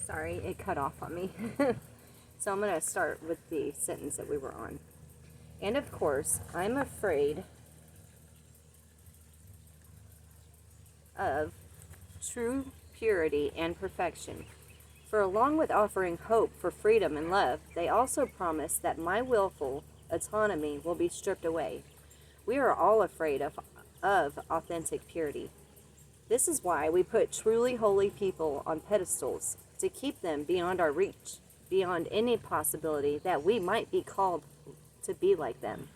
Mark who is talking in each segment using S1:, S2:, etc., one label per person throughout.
S1: Sorry, it cut off on me. So I'm going to start with the sentence that we were on. And of course, I'm afraid of true purity and perfection. For along with offering hope for freedom and love, they also promise that my willful autonomy will be stripped away. We are all afraid of authentic purity. This is why we put truly holy people on pedestals, to keep them beyond our reach, beyond any possibility that we might be called to be like them.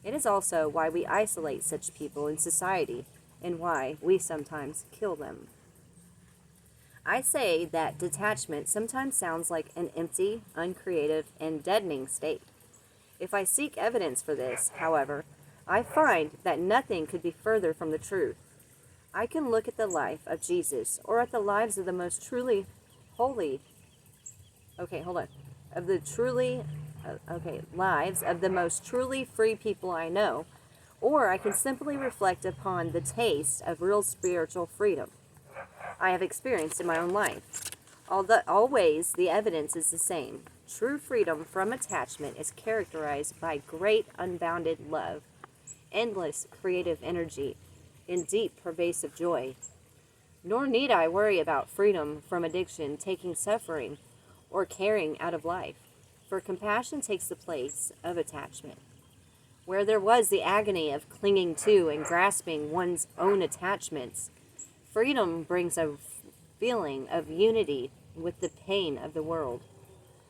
S1: It is also why we isolate such people in society, and why we sometimes kill them. I say that detachment sometimes sounds like an empty, uncreative, and deadening state. If I seek evidence for this, however, I find that nothing could be further from the truth. I can look at the life of Jesus, or at the lives of the most truly holy, lives of the most truly free people I know, or I can simply reflect upon the taste of real spiritual freedom I have experienced in my own life. Although always the evidence is the same. True freedom from attachment is characterized by great unbounded love, endless creative energy, and deep pervasive joy. Nor need I worry about freedom from addiction taking suffering or caring out of life, for compassion takes the place of attachment. Where there was the agony of clinging to and grasping one's own attachments, freedom brings a feeling of unity with the pain of the world.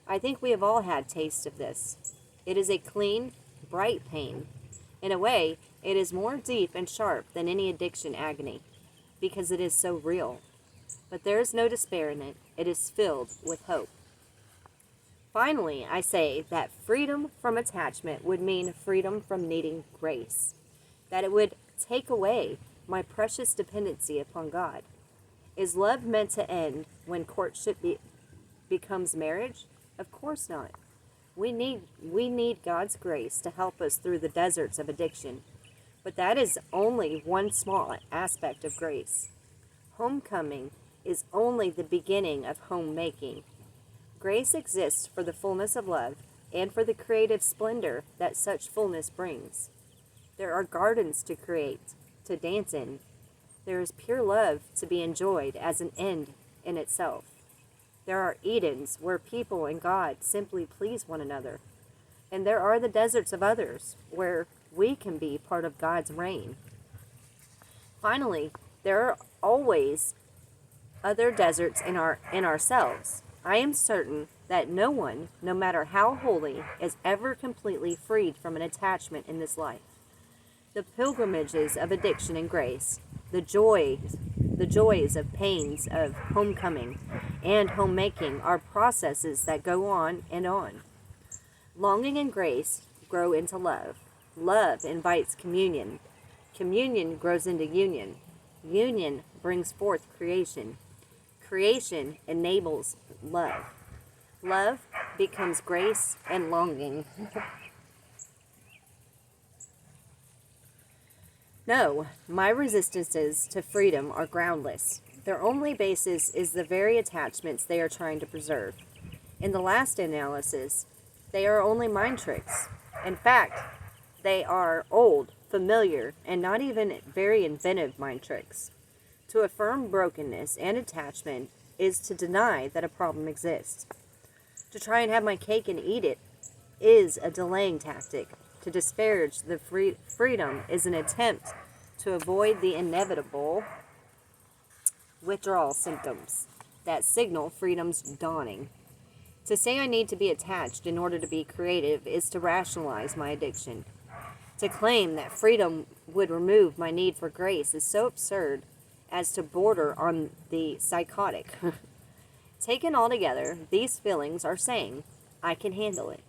S1: I think we have all had taste of this. It is a clean, bright pain. In a way, it is more deep and sharp than any addiction agony, because it is so real. But there is no despair in it. It is filled with hope. Finally, I say that freedom from attachment would mean freedom from needing grace, that it would take away my precious dependency upon God. Is love meant to end when courtship becomes marriage? Of course not. We need God's grace to help us through the deserts of addiction. But that is only one small aspect of grace. Homecoming is only the beginning of homemaking. Grace exists for the fullness of love and for the creative splendor that such fullness brings. There are gardens to create, to dance in. There is pure love to be enjoyed as an end in itself. There are Edens where people and God simply please one another. And there are the deserts of others where we can be part of God's reign. Finally, there are always other deserts in ourselves. I am certain that no one, no matter how holy, is ever completely freed from an attachment in this life. The pilgrimages of addiction and grace, the joys of pains of homecoming and homemaking are processes that go on and on. Longing and grace grow into love. Love invites communion. Communion grows into union. Union brings forth creation. Creation enables love. Love becomes grace and longing. No, my resistances to freedom are groundless. Their only basis is the very attachments they are trying to preserve. In the last analysis, they are only mind tricks. In fact, they are old, familiar, and not even very inventive mind tricks. To affirm brokenness and attachment is to deny that a problem exists. To try and have my cake and eat it is a delaying tactic. To disparage the freedom is an attempt to avoid the inevitable withdrawal symptoms that signal freedom's dawning. To say I need to be attached in order to be creative is to rationalize my addiction. To claim that freedom would remove my need for grace is so absurd as to border on the psychotic. Taken all together, these feelings are saying, I can handle it.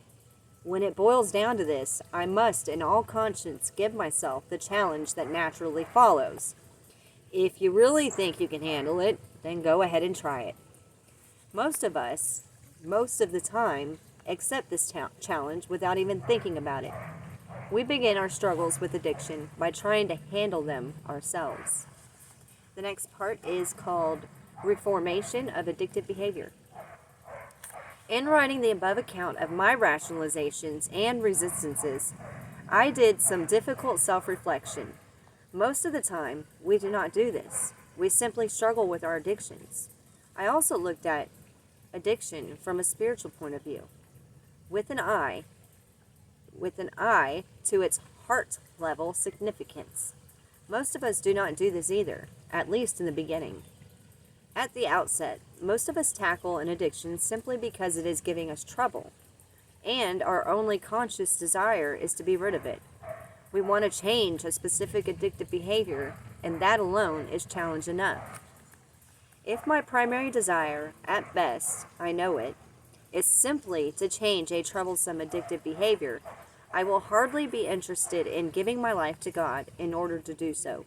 S1: When it boils down to this, I must in all conscience give myself the challenge that naturally follows. If you really think you can handle it, then go ahead and try it. Most of us, most of the time, accept this challenge without even thinking about it. We begin our struggles with addiction by trying to handle them ourselves. The next part is called Reformation of addictive behavior. In writing the above account of my rationalizations and resistances, I did some difficult self-reflection. Most of the time, we do not do this. We simply struggle with our addictions. I also looked at addiction from a spiritual point of view, with an eye to its heart level significance. Most of us do not do this either, at least in the beginning. At the outset, most of us tackle an addiction simply because it is giving us trouble, and our only conscious desire is to be rid of it. We want to change a specific addictive behavior, and that alone is challenge enough. If my primary desire, at best, I know it, is simply to change a troublesome addictive behavior, I will hardly be interested in giving my life to God in order to do so.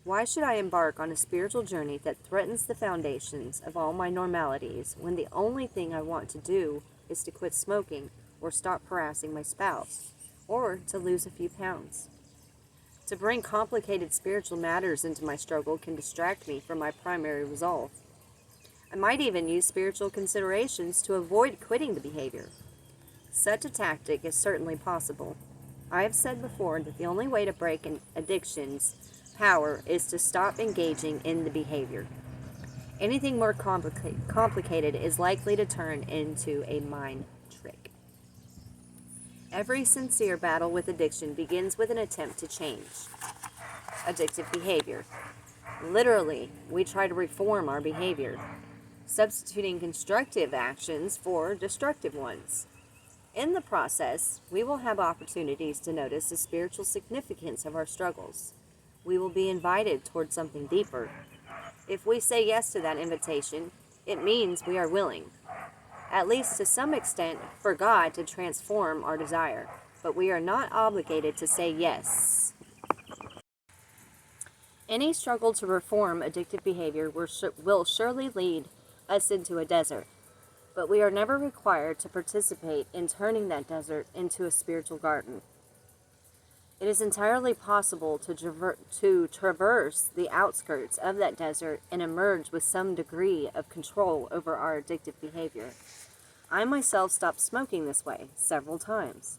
S1: Why should I embark on a spiritual journey that threatens the foundations of all my normalities when the only thing I want to do is to quit smoking or stop harassing my spouse, or to lose a few pounds? To bring complicated spiritual matters into my struggle can distract me from my primary resolve. I might even use spiritual considerations to avoid quitting the behavior. Such a tactic is certainly possible. I have said before that the only way to break an addiction's power is to stop engaging in the behavior. Anything more complicated is likely to turn into a mind trick. Every sincere battle with addiction begins with an attempt to change addictive behavior. Literally, we try to reform our behavior, substituting constructive actions for destructive ones. In the process, we will have opportunities to notice the spiritual significance of our struggles. We will be invited toward something deeper. If we say yes to that invitation, it means we are willing, at least to some extent, for God to transform our desire, but we are not obligated to say yes. Any struggle to reform addictive behavior will surely lead us into a desert, but we are never required to participate in turning that desert into a spiritual garden. It is entirely possible to traverse the outskirts of that desert and emerge with some degree of control over our addictive behavior. I myself stopped smoking this way several times.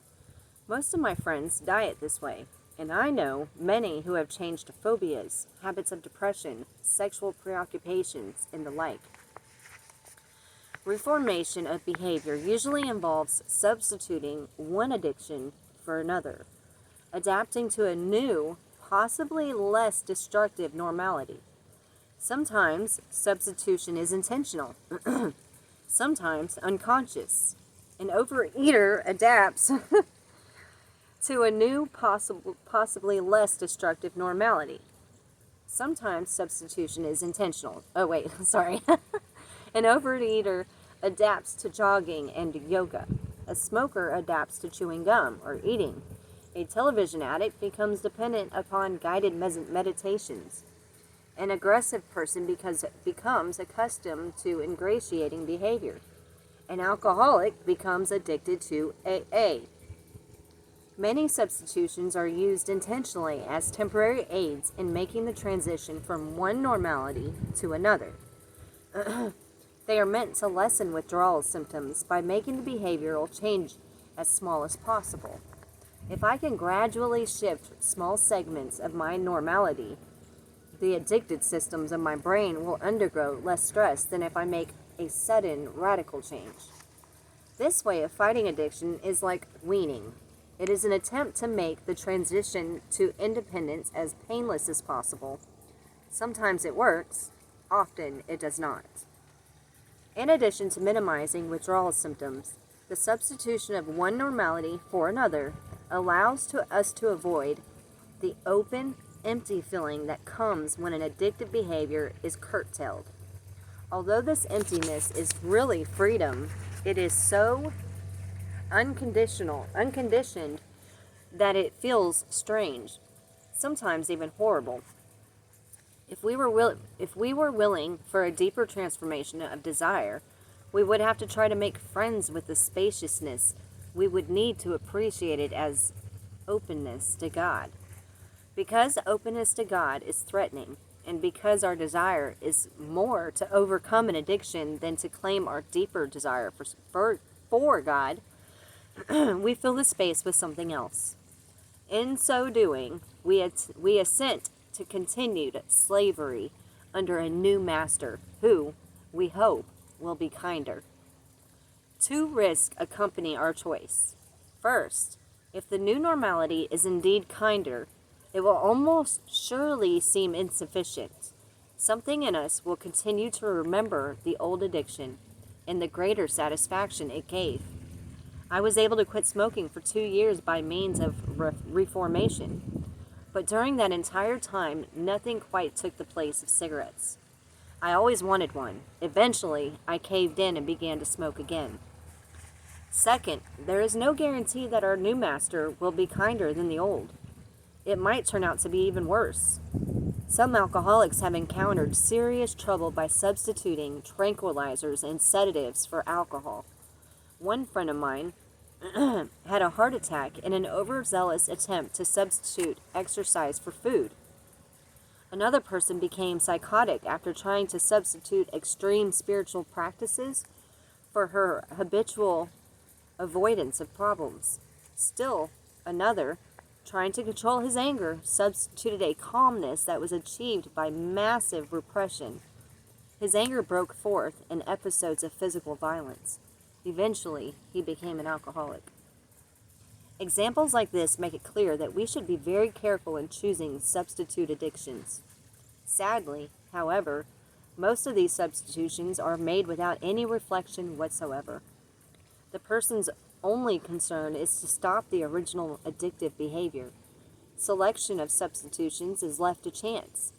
S1: Most of my friends diet this way, and I know many who have changed to phobias, habits of depression, sexual preoccupations, and the like. Reformation of behavior usually involves substituting one addiction for another, adapting to a new, possibly less destructive normality. Sometimes substitution is intentional, sometimes unconscious. An overeater adapts to a new, possibly less destructive normality. Sometimes substitution is intentional. An overeater adapts to jogging and yoga. A smoker adapts to chewing gum or eating. A television addict becomes dependent upon guided meditations. An aggressive person becomes accustomed to ingratiating behavior. An alcoholic becomes addicted to AA. Many substitutions are used intentionally as temporary aids in making the transition from one normality to another. They are meant to lessen withdrawal symptoms by making the behavioral change as small as possible. If I can gradually shift small segments of my normality, the addicted systems of my brain will undergo less stress than if I make a sudden, radical change. This way of fighting addiction is like weaning. It is an attempt to make the transition to independence as painless as possible. Sometimes it works, often it does not. In addition to minimizing withdrawal symptoms, the substitution of one normality for another allows us to avoid the open, empty feeling that comes when an addictive behavior is curtailed. Although this emptiness is really freedom, it is so unconditioned that it feels strange, sometimes even horrible. If we were willing for a deeper transformation of desire, we would have to try to make friends with the spaciousness. We would need to appreciate it as openness to God. Because openness to God is threatening, And because our desire is more to overcome an addiction than to claim our deeper desire for God, we fill the space with something else. In so doing, we assent to continued slavery under a new master who, we hope, will be kinder. Two risks accompany our choice. First, if the new normality is indeed kinder, it will almost surely seem insufficient. Something in us will continue to remember the old addiction and the greater satisfaction it gave. I was able to quit smoking for 2 years by means of reformation, but during that entire time, nothing quite took the place of cigarettes. I always wanted one. Eventually, I caved in and began to smoke again. Second, there is no guarantee that our new master will be kinder than the old. It might turn out to be even worse. Some alcoholics have encountered serious trouble by substituting tranquilizers and sedatives for alcohol. One friend of mine had a heart attack in an overzealous attempt to substitute exercise for food. Another person became psychotic after trying to substitute extreme spiritual practices for her habitual avoidance of problems. Still another, trying to control his anger, substituted a calmness that was achieved by massive repression. His anger broke forth in episodes of physical violence. Eventually, he became an alcoholic. Examples like this make it clear that we should be very careful in choosing substitute addictions. Sadly, however, most of these substitutions are made without any reflection whatsoever. The person's only concern is to stop the original addictive behavior. Selection of substitutions is left to chance.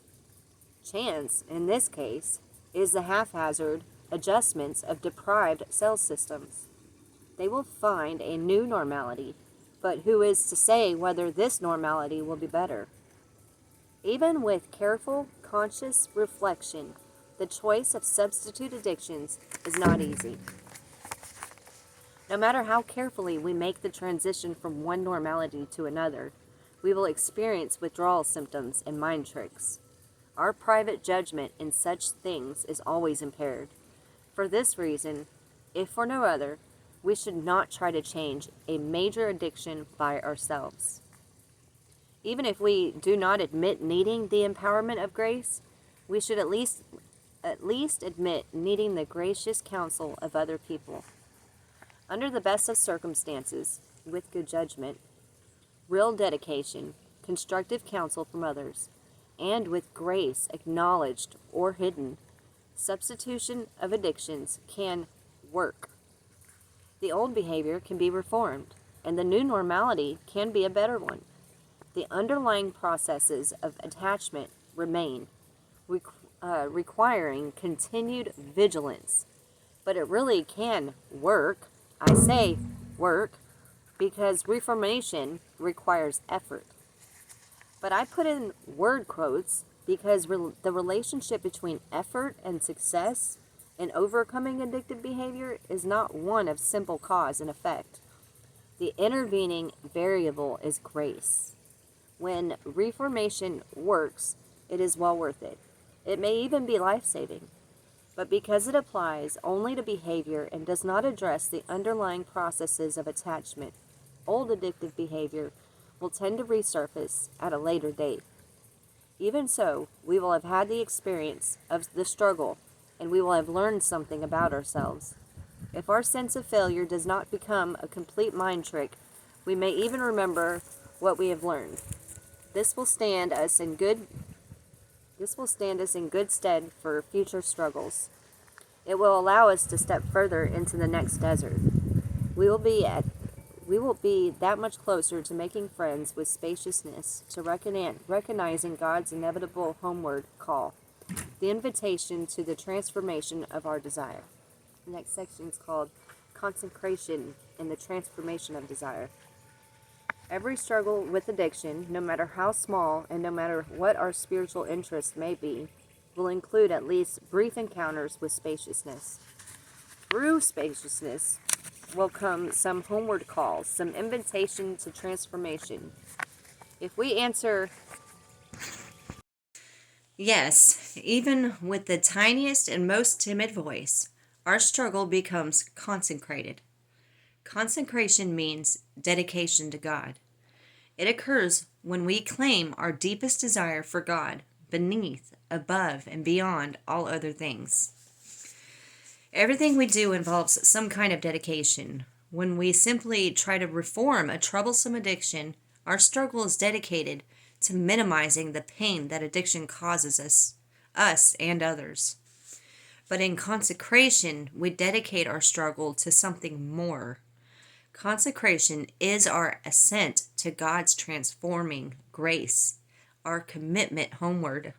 S1: Chance, in this case, is the haphazard adjustments of deprived cell systems. They will find a new normality, but who is to say whether this normality will be better? Even with careful, conscious reflection, the choice of substitute addictions is not easy. No matter how carefully we make the transition from one normality to another, we will experience withdrawal symptoms and mind tricks. Our private judgment in such things is always impaired. For this reason, if for no other, we should not try to change a major addiction by ourselves. Even if we do not admit needing the empowerment of grace, we should at least admit needing the gracious counsel of other people. Under the best of circumstances, with good judgment, real dedication, constructive counsel from others, and with grace acknowledged or hidden, substitution of addictions can work. The old behavior can be reformed, and the new normality can be a better one. The underlying processes of attachment remain, requiring continued vigilance, but it really can work. I say work because reformation requires effort. But I put in word quotes because the relationship between effort and success in overcoming addictive behavior is not one of simple cause and effect. The intervening variable is grace. When reformation works, it is well worth it. It may even be life-saving. But because it applies only to behavior and does not address the underlying processes of attachment, old addictive behavior will tend to resurface at a later date. Even so, we will have had the experience of the struggle, and we will have learned something about ourselves. If our sense of failure does not become a complete mind trick, we may even remember what we have learned. This will stand us in good stead for future struggles. It will allow us to step further into the next desert. We will be that much closer to making friends with spaciousness, to recognizing God's inevitable homeward call, the invitation to the transformation of our desire. The next section is called Consecration and the Transformation of Desire. Every struggle with addiction, no matter how small and no matter what our spiritual interest may be, will include at least brief encounters with spaciousness. Through spaciousness will come some homeward calls, some invitation to transformation. If we answer Yes, even with the tiniest and most timid voice, our struggle becomes consecrated. Consecration means dedication to God. It occurs when we claim our deepest desire for God beneath, above, and beyond all other things. Everything we do involves some kind of dedication. When we simply try to reform a troublesome addiction, our struggle is dedicated to minimizing the pain that addiction causes us and others. But in consecration, we dedicate our struggle to something more. Consecration is our assent to God's transforming grace, our commitment homeward.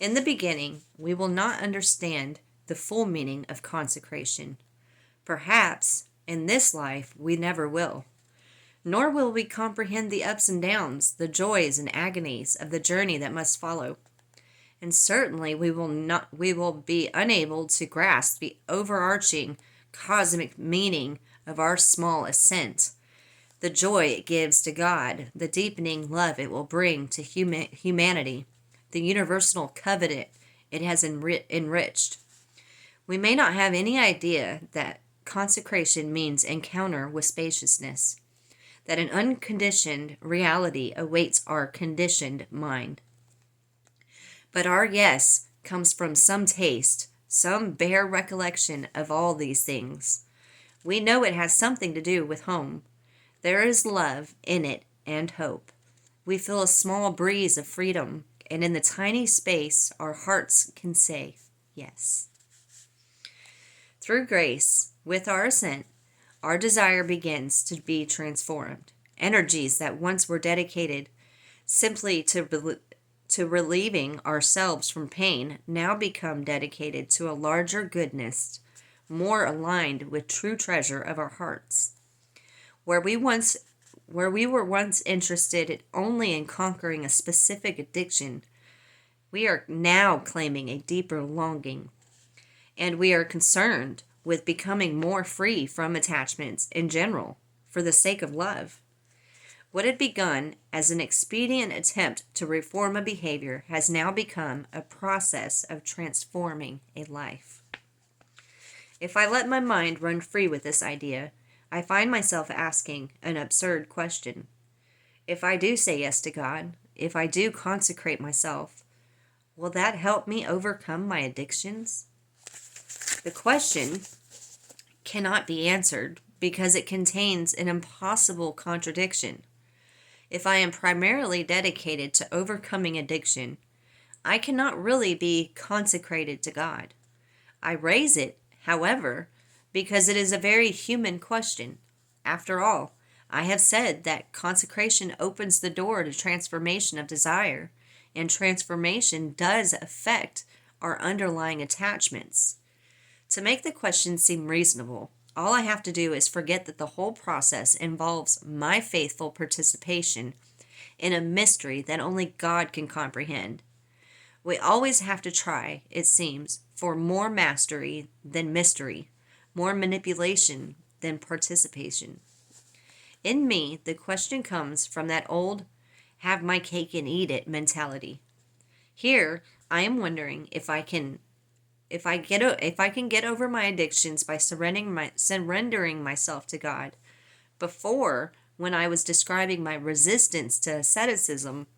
S1: In the beginning, we will not understand the full meaning of consecration. Perhaps in this life we never will. Nor will we comprehend the ups and downs, the joys and agonies of the journey that must follow. And certainly we will be unable to grasp the overarching cosmic meaning of our small ascent, the joy it gives to God, the deepening love it will bring to humanity, the universal covenant it has enriched. We may not have any idea that consecration means encounter with spaciousness, that an unconditioned reality awaits our conditioned mind. But our yes comes from some taste, some bare recollection of all these things. We know it has something to do with home. There is love in it and hope. We feel a small breeze of freedom, and in the tiny space our hearts can say yes. Through grace, with our assent, our desire begins to be transformed. Energies that once were dedicated simply to relieving ourselves from pain now become dedicated to a larger goodness, more aligned with true treasure of our hearts. Where we were once interested only in conquering a specific addiction, we are now claiming a deeper longing, and we are concerned with becoming more free from attachments in general for the sake of love. What had begun as an expedient attempt to reform a behavior has now become a process of transforming a life. If I let my mind run free with this idea, I find myself asking an absurd question. If I do say yes to God, if I do consecrate myself, will that help me overcome my addictions? The question cannot be answered because it contains an impossible contradiction. If I am primarily dedicated to overcoming addiction, I cannot really be consecrated to God. I raise it, however, because it is a very human question. After all, I have said that consecration opens the door to transformation of desire, and transformation does affect our underlying attachments. To make the question seem reasonable, all I have to do is forget that the whole process involves my faithful participation in a mystery that only God can comprehend. We always have to try, it seems, for more mastery than mystery, more manipulation than participation. In me, the question comes from that old have my cake and eat it mentality. Here, I am wondering if I can get over my addictions by surrendering myself to God. Before, when I was describing my resistance to asceticism,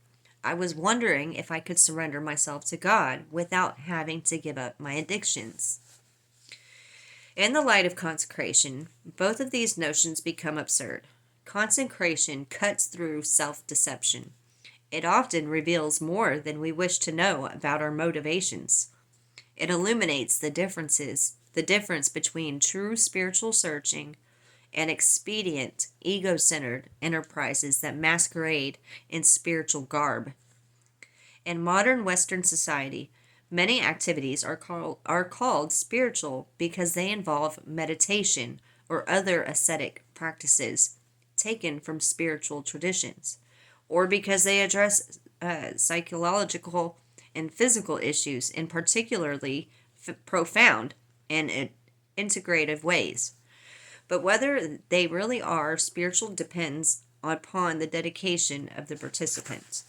S1: I was wondering if I could surrender myself to God without having to give up my addictions. In the light of consecration, both of these notions become absurd. Consecration cuts through self-deception. It often reveals more than we wish to know about our motivations. It illuminates the difference between true spiritual searching and expedient, ego-centered enterprises that masquerade in spiritual garb. In modern Western society, many activities are called spiritual because they involve meditation or other ascetic practices taken from spiritual traditions, or because they address psychological and physical issues in particularly profound and integrative ways. But whether they really are spiritual depends upon the dedication of the participants.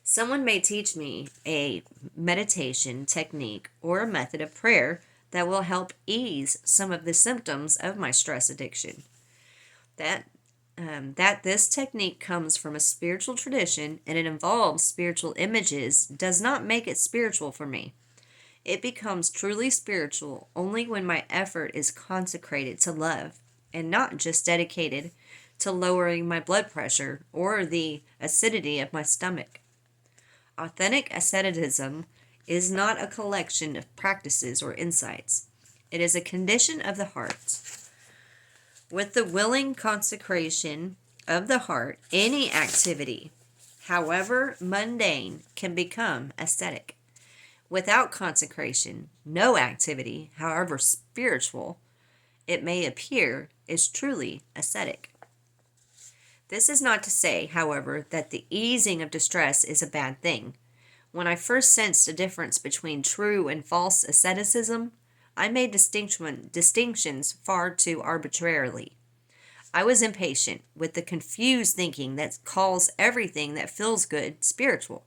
S2: Someone may teach me a meditation technique or a method of prayer that will help ease some of the symptoms of my stress addiction. That this technique comes from a spiritual tradition and it involves spiritual images does not make it spiritual for me. It becomes truly spiritual only when my effort is consecrated to love and not just dedicated to lowering my blood pressure or the acidity of my stomach. Authentic asceticism is not a collection of practices or insights. It is a condition of the heart. With the willing consecration of the heart, any activity, however mundane, can become ascetic. Without consecration, no activity, however spiritual it may appear, is truly ascetic. This is not to say, however, that the easing of distress is a bad thing. When I first sensed a difference between true and false asceticism, I made distinctions far too arbitrarily. I was impatient with the confused thinking that calls everything that feels good spiritual.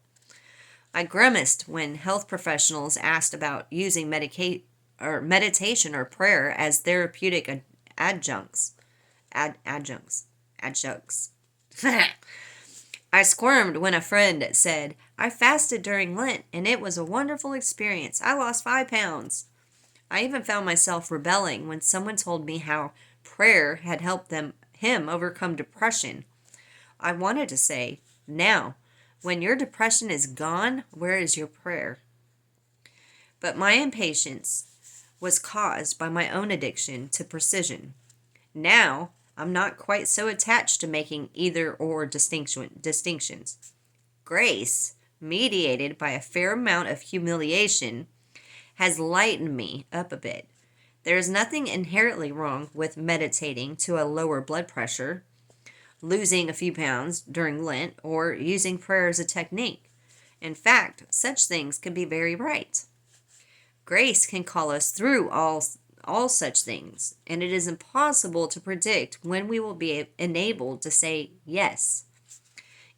S2: I grimaced when health professionals asked about using meditation or prayer as therapeutic adjuncts. Adjuncts. I squirmed when a friend said, "I fasted during Lent and it was a wonderful experience. I lost 5 pounds." I even found myself rebelling when someone told me how prayer had helped him overcome depression. I wanted to say, "Now, when your depression is gone, where is your prayer?" But my impatience was caused by my own addiction to precision. Now, I'm not quite so attached to making either or distinctions. Grace, mediated by a fair amount of humiliation, has lightened me up a bit. There is nothing inherently wrong with meditating to a lower blood pressure, losing a few pounds during Lent, or using prayer as a technique. In fact, such things can be very right. Grace can call us through all such things, and it is impossible to predict when we will be enabled to say yes.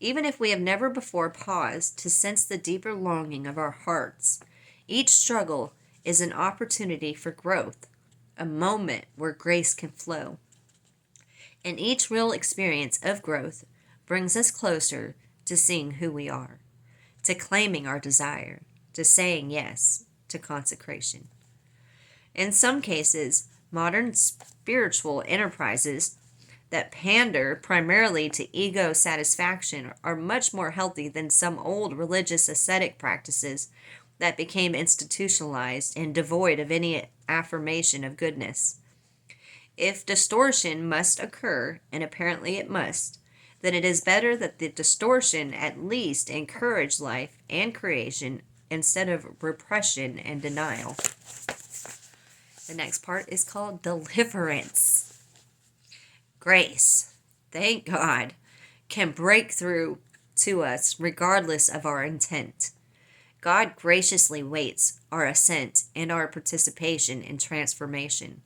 S2: Even if we have never before paused to sense the deeper longing of our hearts, each struggle is an opportunity for growth, a moment where grace can flow. And each real experience of growth brings us closer to seeing who we are, to claiming our desire, to saying yes, to consecration. In some cases, modern spiritual enterprises that pander primarily to ego satisfaction are much more healthy than some old religious ascetic practices that became institutionalized and devoid of any affirmation of goodness. If distortion must occur, and apparently it must, then it is better that the distortion at least encourage life and creation instead of repression and denial. The next part is called deliverance. Grace, thank God, can break through to us regardless of our intent. God graciously waits our assent and our participation in transformation.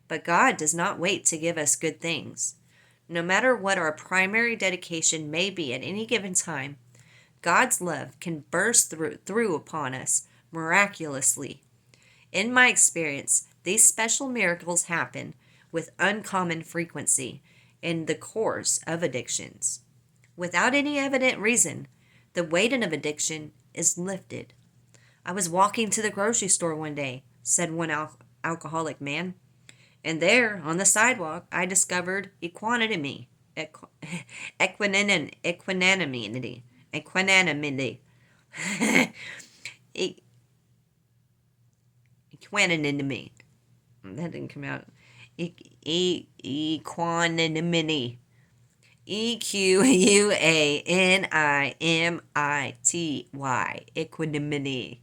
S2: But God does not wait to give us good things. No matter what our primary dedication may be at any given time, God's love can burst through upon us miraculously. In my experience, these special miracles happen with uncommon frequency in the course of addictions. Without any evident reason, the weight of addiction is lifted. "I was walking to the grocery store one day," said one alcoholic man, "and there, on the sidewalk, I discovered equanimity. Equanimity. Equanimity. Equanimity. That didn't come out. Equanimity. EQUANIMITY. Equanimity.